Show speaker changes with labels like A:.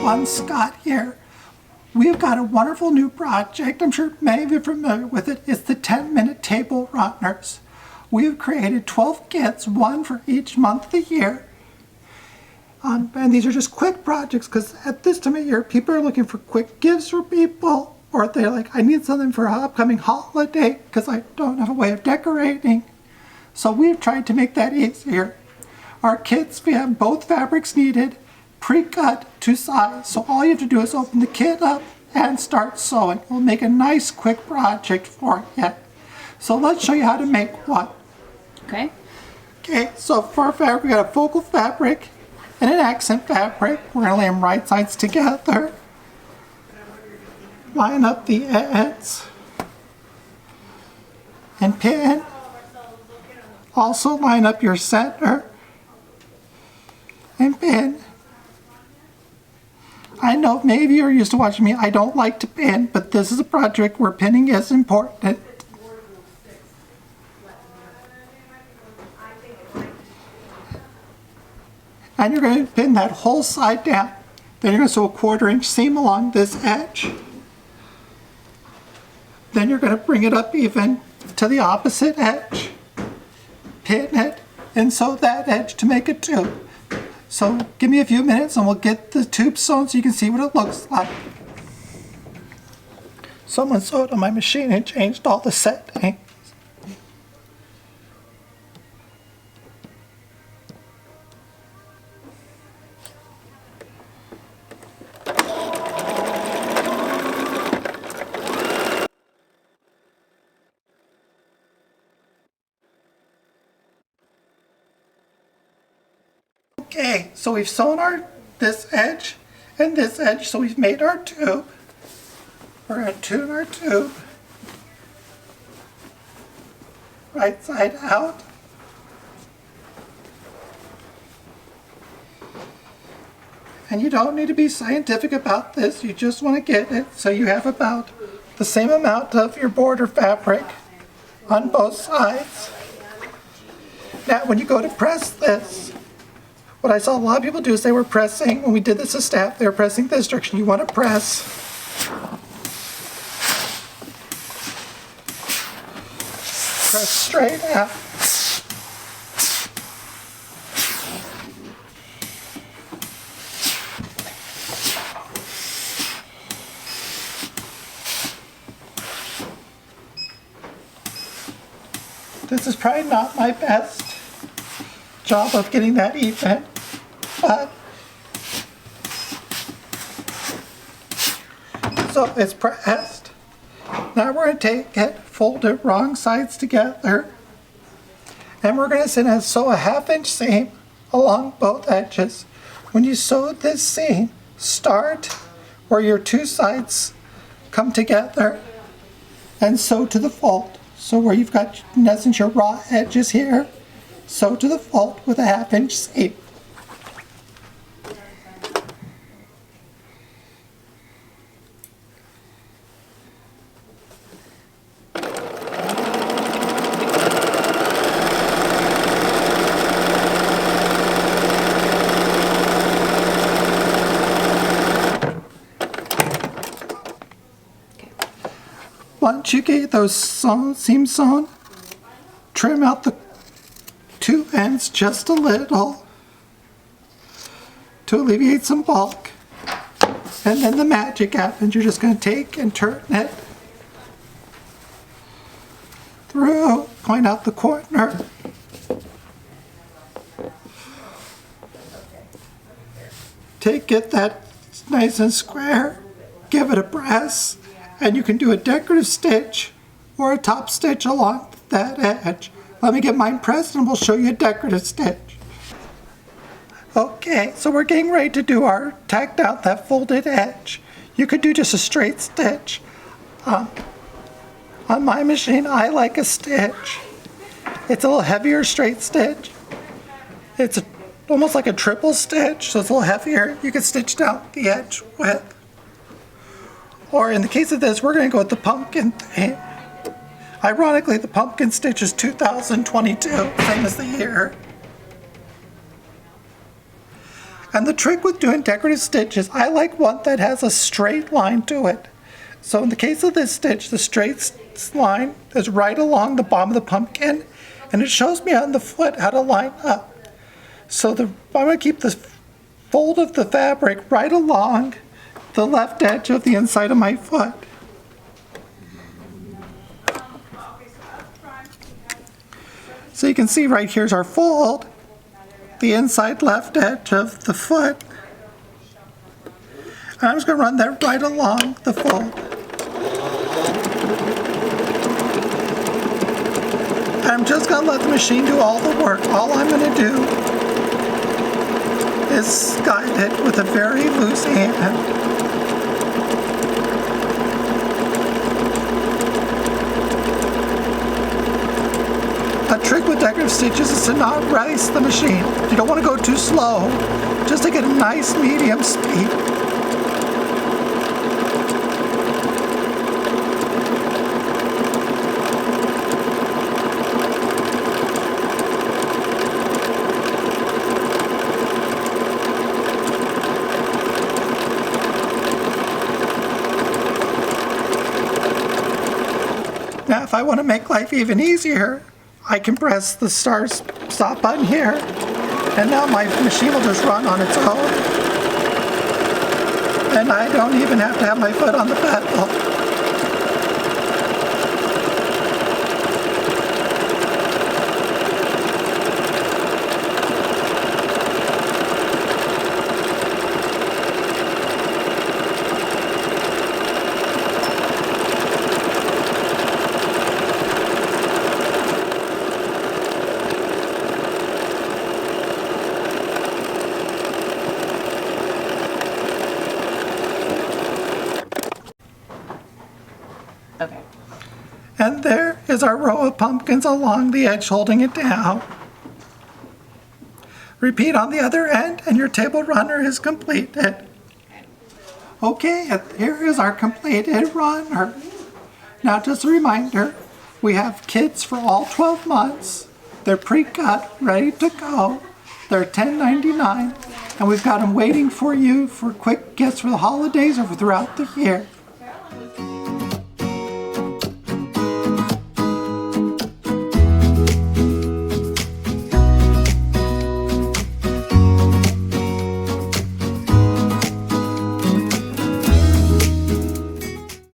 A: everyone, Scott here. We've got a wonderful new project. I'm sure many of you are familiar with it. It's the 10-minute table runners. We've created 12 kits, one for each month of the year. And these are just quick projects because at this time of year, people are looking for quick gifts for people, or they're like, I need something for an upcoming holiday because I don't have a way of decorating. So we've tried to make that easier. Our kits, we have both fabrics needed, pre-cut to size. So all you have to do is open the kit up and start sewing. We'll make a nice quick project for you. So let's show you how to make one.
B: Okay.
A: Okay, so for our fabric, we got a focal fabric and an accent fabric. We're going to lay them right sides together. Line up the ends and pin. Also line up your center and pin. I know maybe you're used to watching me. I don't like to pin, but this is a project where pinning is important. And you're going to pin that whole side down. Then you're going to sew a 1/4-inch seam along this edge. Then you're going to bring it up even to the opposite edge. Pin it and sew that edge to make a tube. So give me a few minutes and we'll get the tube sewn so you can see what it looks like. Someone sewed on my machine and changed all the settings. Okay, so we've sewn this edge and this edge, so we've made our tube. We're going to tune our tube right side out. And you don't need to be scientific about this, you just want to get it so you have about the same amount of your border fabric on both sides. Now when you go to press this, what I saw a lot of people do is they were pressing, when we did this as staff, they were pressing this direction. You want to press straight out. This is probably not my best job of getting that even, but so it's pressed. Now we're going to take it, fold it wrong sides together, and we're going to sew a 1/2-inch seam along both edges. When you sew this seam, start where your two sides come together and sew to the fold. So where you've got, in essence, your raw edges here, sew to the fold with a 1/2-inch seam. Once you get those seams sewn, trim out the two ends just a little to alleviate some bulk. And then the magic happens. You're just going to take and turn it through, point out the corner. Get that nice and square, give it a press, and you can do a decorative stitch or a top stitch along that edge. Let me get mine pressed and we'll show you a decorative stitch. Okay, so we're getting ready to do our tacked out that folded edge. You could do just a straight stitch. On my machine, I like a stitch. It's a little heavier straight stitch. It's almost like a triple stitch, so it's a little heavier. You can stitch down the edge with. Or in the case of this, we're going to go with the pumpkin theme. Ironically, the pumpkin stitch is 2022, same as the year. And the trick with doing decorative stitches, I like one that has a straight line to it. So in the case of this stitch, the straight line is right along the bottom of the pumpkin, and it shows me on the foot how to line up. So I'm going to keep the fold of the fabric right along the left edge of the inside of my foot. So you can see right here's our fold, the inside left edge of the foot. And I'm just going to run that right along the fold. And I'm just going to let the machine do all the work. All I'm going to do is guide it with a very loose hand. A trick with decorative stitches is to not race the machine. You don't want to go too slow, just to get a nice medium speed. Now, if I want to make life even easier, I can press the stop button here, and now my machine will just run on its own. And I don't even have to have my foot on the pedal.
B: Okay.
A: And there is our row of pumpkins along the edge holding it down. Repeat on the other end and your table runner is completed. Okay, and here is our completed runner. Now just a reminder, we have kits for all 12 months. They're pre-cut, ready to go. They're $10.99, and we've got them waiting for you for quick gifts for the holidays or for throughout the year.